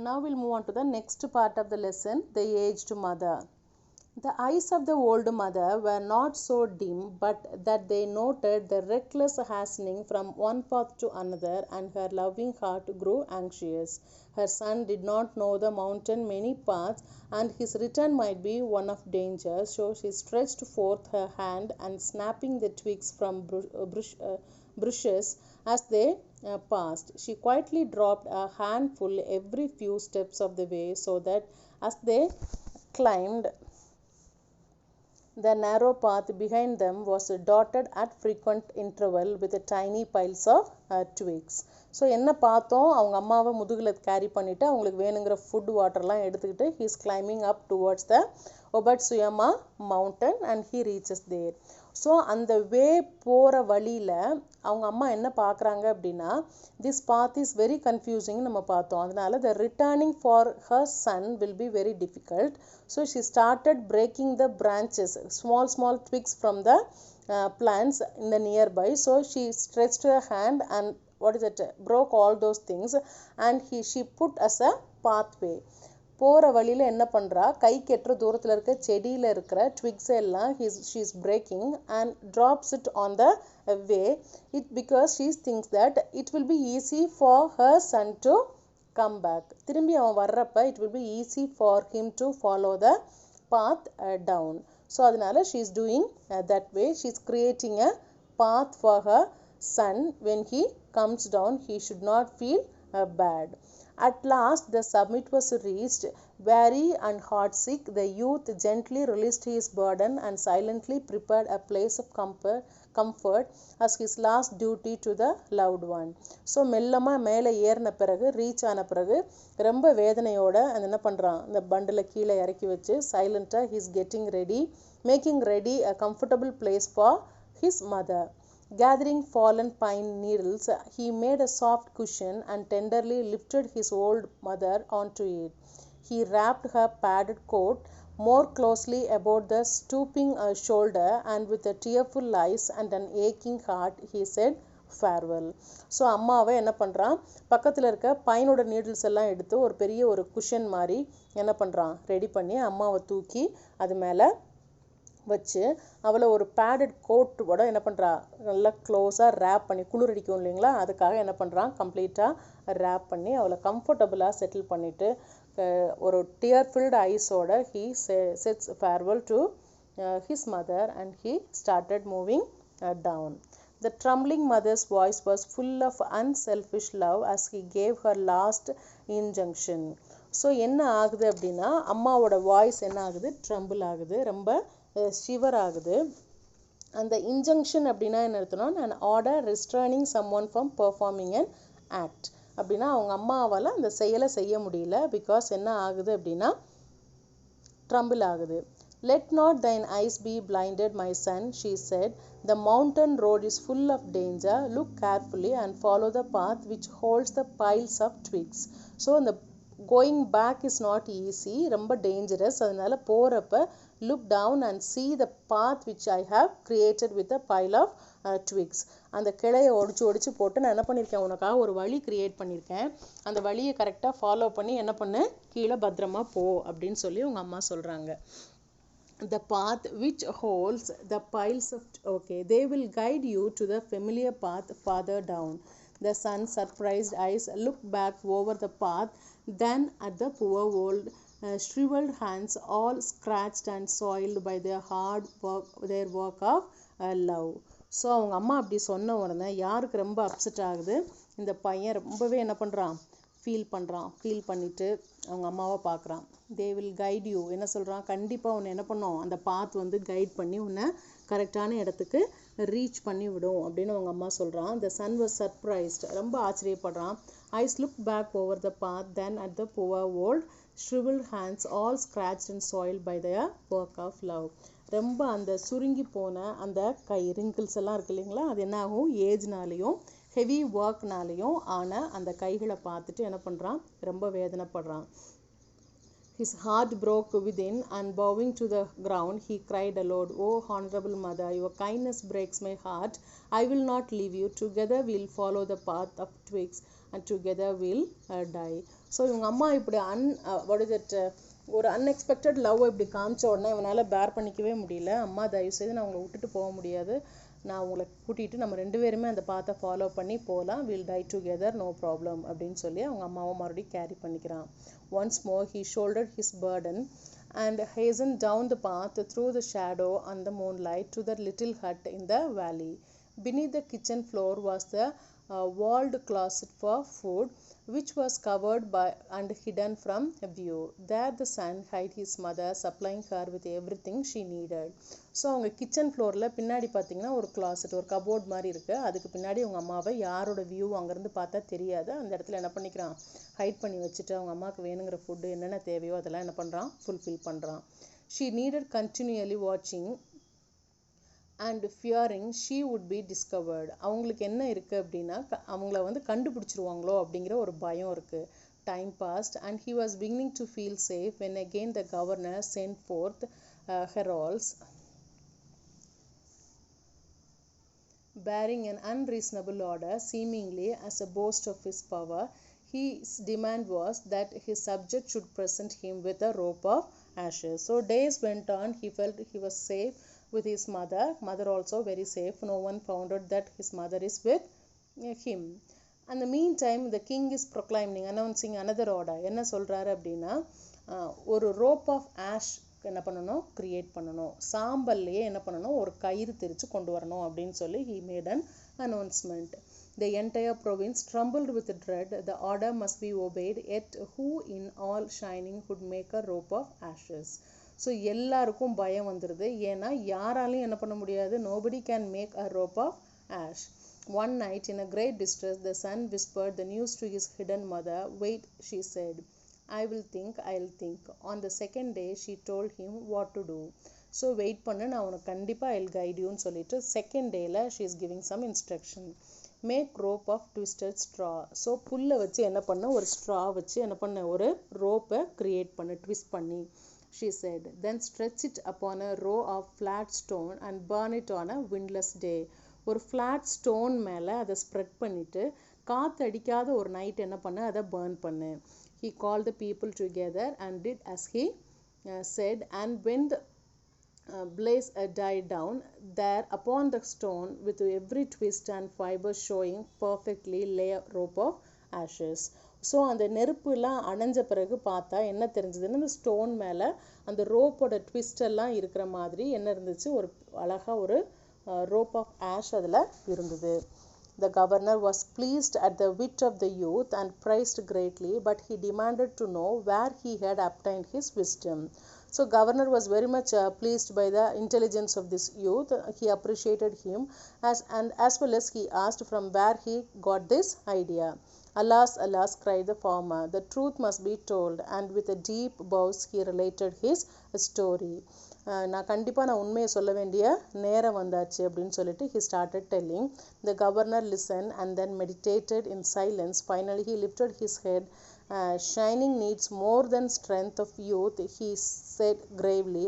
Now we'll move on to the next part of the lesson, the aged mother. The eyes of the old mother were not so dim but that they noted the reckless hastening from one path to another, and her loving heart grew anxious. Her son did not know the mountain many paths, and his return might be one of danger, so she stretched forth her hand and snapping the twigs from bushes as they passed, she quietly dropped a handful every few steps of the way, so that as they climbed, the narrow path behind them was dotted at frequent interval with tiny piles of twigs. So என்ன பார்த்தோம், அவங்க அம்மாவை முதுகில் carry பண்ணிவிட்டு அவங்களுக்கு வேணுங்கிற food வாட்டர்லாம் எடுத்துக்கிட்டு he is climbing up towards the Obatsuyama mountain and he reaches there. So அந்த வே போகிற வழியில் அவங்க அம்மா என்ன பார்க்குறாங்க அப்படின்னா, this path is very confusing நம்ம பார்த்தோம். அதனால the returning for her son will be very difficult. So she started breaking the branches, small twigs from the plants in the nearby. So she stretched her hand and broke all those things, and she put as a pathway. போகிற வழியில் என்ன பண்ணுறா, கை கெட்டுற தூரத்தில் இருக்க செடியில் இருக்கிற twigs எல்லாம் she is breaking and drops it on the way, because she thinks that it will be easy for her son to come back. திரும்பி அவன் வர்றப்ப it will be easy for him to follow the path down. So அதனால she is doing that way. She is creating a path for her son. When he comes down, he should not feel bad. At last the summit was reached. Weary and heartsick, the youth gently released his burden and silently prepared a place of comfort as his last duty to the loved one. So மெல்லமாக மேலே ஏறின பிறகு, reach ஆன பிறகு ரொம்ப வேதனையோட அந்த என்ன பண்ணுறான், இந்த பண்டில் கீழே இறக்கி வச்சு சைலண்ட்டாக he is getting ready, making ready a comfortable place for his mother. Gathering fallen pine needles, he made a soft cushion and tenderly lifted his old mother onto it. He wrapped her padded coat more closely about the stooping shoulder, and with a tearful eyes and an aching heart, he said farewell. So அம்மாவை என்ன பண்ணுறான், பக்கத்தில் இருக்க பைனோட needles எல்லாம் எடுத்து ஒரு பெரிய ஒரு குஷன் மாதிரி என்ன பண்ணுறான், ரெடி பண்ணி அம்மாவை தூக்கி அது மேலே வச்சு அவளை ஒரு பேடட் கோட்டோட என்ன பண்ணுறா, நல்லா க்ளோஸாக ரேப் பண்ணி, குளிர் அடிக்கும் இல்லைங்களா, அதுக்காக என்ன பண்ணுறான், கம்ப்ளீட்டாக ரேப் பண்ணி அவளை கம்ஃபர்டபுளாக செட்டில் பண்ணிவிட்டு ஒரு டியர் ஃபில்டு ஐஸோட he says farewell to his mother and he started moving down. The trembling mother's voice was full of unselfish love as he gave her last injunction. So என்ன ஆகுது அப்படின்னா, அம்மாவோட வாய்ஸ் என்ன ஆகுது, tremble ஆகுது, ரொம்ப shiver ஆகுது. அந்த இன்ஜங்ஷன் அப்படின்னா என்ன அர்த்தம்னா, an order restraining someone from performing an act. அப்படின்னா அவங்க அம்மாவால் அந்த செயலை செய்ய முடியல, பிகாஸ் என்ன ஆகுது அப்படின்னா ட்ரம்பிள் ஆகுது. Let not thine eyes be blinded, my son, she said. The mountain road is full of danger. Look carefully and follow the path which holds the piles of twigs. So the going back is not easy, ரொம்ப dangerous. அதனால போகிறப்ப look down and see the path which I have created with a pile of twigs. அந்த கிளையை ஒடிச்சு போட்டு நான் என்ன பண்ணியிருக்கேன், உனக்காக ஒரு வழி கிரியேட் பண்ணியிருக்கேன், அந்த வழியை கரெக்டாக ஃபாலோ பண்ணி என்ன பண்ணு, கீழே பத்திரமா போ அப்படின்னு சொல்லி உங்கள் அம்மா சொல்கிறாங்க. The path which holds the piles of they will guide you to the familiar path farther down. The son's surprised eyes looked back over the path, then at the poor old shriveled hands, all scratched and soiled by their work of love. So அவங்க அம்மா அப்படி சொன்ன உடனே யாருக்கு ரொம்ப upset ஆகுது, இந்த பையன் ரொம்பவே என்ன பண்ணுறான், ஃபீல் பண்ணிவிட்டு அவங்க அம்மாவை பார்க்குறான். தே வில் கைட் யூ, என்ன சொல்கிறான், கண்டிப்பாக உன்னை என்ன பண்ணோம், அந்த பாத் வந்து கைட் பண்ணி உன்னை கரெக்டான இடத்துக்கு ரீச் பண்ணி விடும் அப்படின்னு அவங்க அம்மா சொல்கிறான். த சன் வாஸ் சர்ப்ரைஸ்ட், ரொம்ப ஆச்சரியப்படுறான். Eyes look back over the path, then at the poor old shriveled hands all scratched and soiled by their work of love. ரொம்ப அந்த சுருங்கி போன அந்த கை ரிங்கிள்ஸ் எல்லாம் இருக்கு இல்லைங்களா, அது என்ன ஆகும், ஏஜ்னாலையும் ஹெவி ஒர்க்னாலையும் ஆன அந்த கைகளை பார்த்துட்டு என்ன பண்ணுறான், ரொம்ப வேதனைப்படுறான். His heart broke within, and bowing to the ground, he cried aloud, "Oh, honorable mother, your kindness breaks my heart. I will not leave you. Together we'll follow the path of twigs, and together we'll die." So இவங்க அம்மா இப்படி what is it ஒரு unexpected love இப்படி காமிச்ச உடனே இவனால் பேர் பண்ணிக்கவே முடியல. அம்மா தயவுசெய்து நான் உங்களை விட்டுட்டு போக முடியாது, நான் உங்களை கூட்டிகிட்டு நம்ம 2 பேருமே அந்த பாத்தை ஃபாலோ பண்ணி போகலாம், will die together no problem அப்படின்னு சொல்லி அவங்க அம்மாவை மறுபடியும் கேரி பண்ணிக்கிறான். Once more he shouldered his burden and hastened down the path through the shadow and the moonlight to the little hut in the valley. Beneath the kitchen floor was the walled closet for food, which was covered by and hidden from view. There the son hid his mother, supplying her with everything she needed. So அவங்க kitchen ஃப்ளோரில் பின்னாடி பார்த்தீங்கன்னா ஒரு closet, ஒரு cupboard மாதிரி இருக்குது. அதுக்கு பின்னாடி அவங்க அம்மாவை யாரோட வியூ அங்கேருந்து பார்த்தா தெரியாது, அந்த இடத்துல என்ன பண்ணிக்கிறான், ஹைட் பண்ணி வச்சுட்டு அவங்க அம்மாவுக்கு வேணுங்கிற ஃபுட்டு என்னென்ன தேவையோ அதெல்லாம் என்ன பண்ணுறான், ஃபுல்ஃபில் பண்ணுறான். She needed continually watching and fearing she would be discovered. அவங்களுக்கு என்ன இருக்குது அப்படின்னா அவங்கள வந்து கண்டுபிடிச்சிருவாங்களோ அப்படிங்கிற ஒரு பயம் இருக்குது. Time passed and he was beginning to feel safe when again the governor sent forth heralds bearing an unreasonable order, seemingly as a boast of his power. His demand was that his subject should present him with a rope of ashes. So days went on. He felt he was safe with his mother also very safe. No one found out that his mother is with him. And the meantime the king is announcing another order. என்ன சொல்றாரு அப்படின்னா ஒரு rope of ash என்ன பண்ணணும், create பண்ணணும், சாம்பல்லையே என்ன பண்ணணும், ஒரு கயிறு திரிச்சு கொண்டு வரணும் அப்படின்னு சொல்லி he made an announcement. The entire province trembled with dread. The order must be obeyed, yet who in all shining could make a rope of ashes? So எல்லாருக்கும் பயம் வந்துடுது, ஏன்னா யாராலையும் என்ன பண்ண முடியாது, nobody can make a rope of ash. One night in a great distress the son whispered the news to his hidden mother. Wait, she said, I'll think. On the second day she told him what to do. So wait பண்ணு, நான் உனக்கு கண்டிப்பா I'll guide you ன்னு சொல்லிட்டு second டேல she is giving some instruction. Make rope of twisted straw. So புல்லை வச்சு என்ன பண்ண, ஒரு straw வச்சு என்ன பண்ண, ஒரு ரோப்பை கிரியேட் பண்ணு, ட்விஸ்ட் பண்ணி. She said, then stretch it upon a row of flat stone and burn it on a windless day. ஒரு ஃப்ளாட் ஸ்டோன் மேலே அதை ஸ்ப்ரெட் பண்ணிட்டு காற்று அடிக்காத ஒரு நைட் என்ன பண்ண, அதை பர்ன் பண்ணு. He called the people together and did as he said, and when the blaze died down, there upon the stone with every twist and fiber showing perfectly lay a rope of ashes. So அந்த நெருப்புலாம் அணைஞ்ச பிறகு பார்த்தா என்ன தெரிஞ்சதுன்னு, அந்த stone மேலே அந்த ரோப்போட twist எல்லாம் இருக்கிற மாதிரி என்ன இருந்துச்சு, ஒரு அழகாக ஒரு rope of ash அதில் இருந்தது. The governor was pleased at the wit of the youth and praised greatly, but he demanded to know where he had obtained his wisdom. So governor was very much pleased by the intelligence of this youth. He appreciated him as well as he asked from where he got this idea. Alas, alas, cried the farmer, the truth must be told, and with a deep bow he related his story. நான் கண்டிப்பாக நான் உண்மையை சொல்ல வேண்டிய நேரம் வந்தாச்சு அப்படின்னு சொல்லிட்டு he started telling. The governor listened and then meditated in silence. Finally he lifted his head. Shining needs more than strength of youth, he said gravely.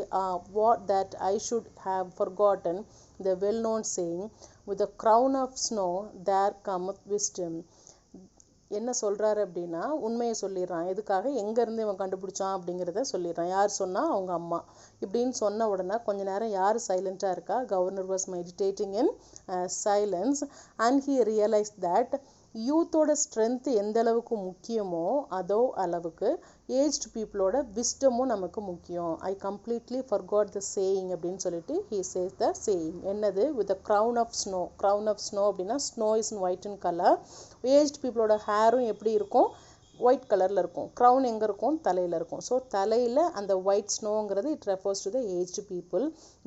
What that I should have forgotten the well-known saying, with a crown of snow there cometh wisdom. என்ன சொல்கிறாரு அப்படின்னா உண்மையை சொல்லிடுறான். எதுக்காக, எங்கேருந்து இவன் கண்டுபிடிச்சான் அப்படிங்கிறத சொல்லிடுறான். யார் சொன்னால், அவங்க அம்மா. இப்படின்னு சொன்ன உடனே கொஞ்ச நேரம் யார் சைலண்ட்டாக இருக்கா, governor was meditating in silence and he realise that யூத்தோட ஸ்ட்ரென்த்து எந்த அளவுக்கு முக்கியமோ அதோ அளவுக்கு ஏஜ்ட் பீப்புளோட விஸ்டமும் நமக்கு முக்கியம். I completely forgot the saying அப்படின்னு சொல்லிட்டு ஹீ சேஸ் த சேயிங். என்னது, with a crown of snow. Crown of snow அப்படின்னா snow is in white in colour. Aged பீப்புளோட ஹேரும் எப்படி இருக்கும், ஒயிட் கலரில் இருக்கும். க்ரௌன் எங்கே இருக்கும், தலையில் இருக்கும். ஸோ தலையில் அந்த ஒயிட் ஸ்னோங்கிறது it refers to the aged people.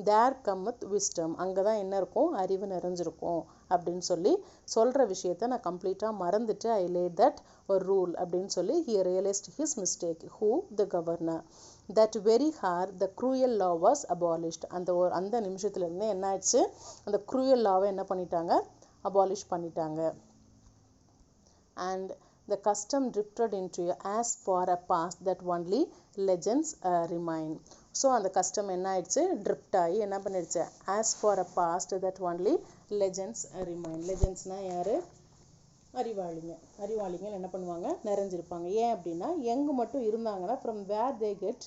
There come with wisdom, அங்கே தான் என்ன இருக்கும், அறிவு நிறைஞ்சிருக்கும் அப்படின்னு சொல்லி சொல்கிற விஷயத்த நான் கம்ப்ளீட்டாக மறந்துட்டு ஐ லேட் தட் ஒரு ரூல் அப்படின்னு சொல்லி he realised his mistake. Who, the governor. That very hour the cruel law was abolished. அந்த நிமிஷத்துலேருந்து என்ன ஆச்சு, அந்த க்ரூயல் லாவை என்ன பண்ணிட்டாங்க, அபாலிஷ் பண்ணிட்டாங்க. And the custom drifted into as far a past that only legends remain. So அந்த custom என்ன ஆயிடுச்சு, ட்ரிஃப்ட் ஆகி என்ன பண்ணிடுச்சு, as far a past that only legends remain. லெஜெண்ட்ஸ்னால் யார், அறிவாளிங்க என்ன பண்ணுவாங்க, நிறைஞ்சிருப்பாங்க. ஏன் அப்படின்னா யங் மட்டும் இருந்தாங்கன்னா from where they get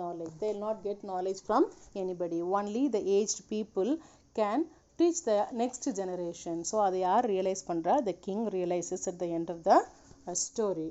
knowledge, they will not get knowledge from anybody, only the aged people can teach the next generation. So அதை யார் realise பண்றா, the king realizes at the end of the story.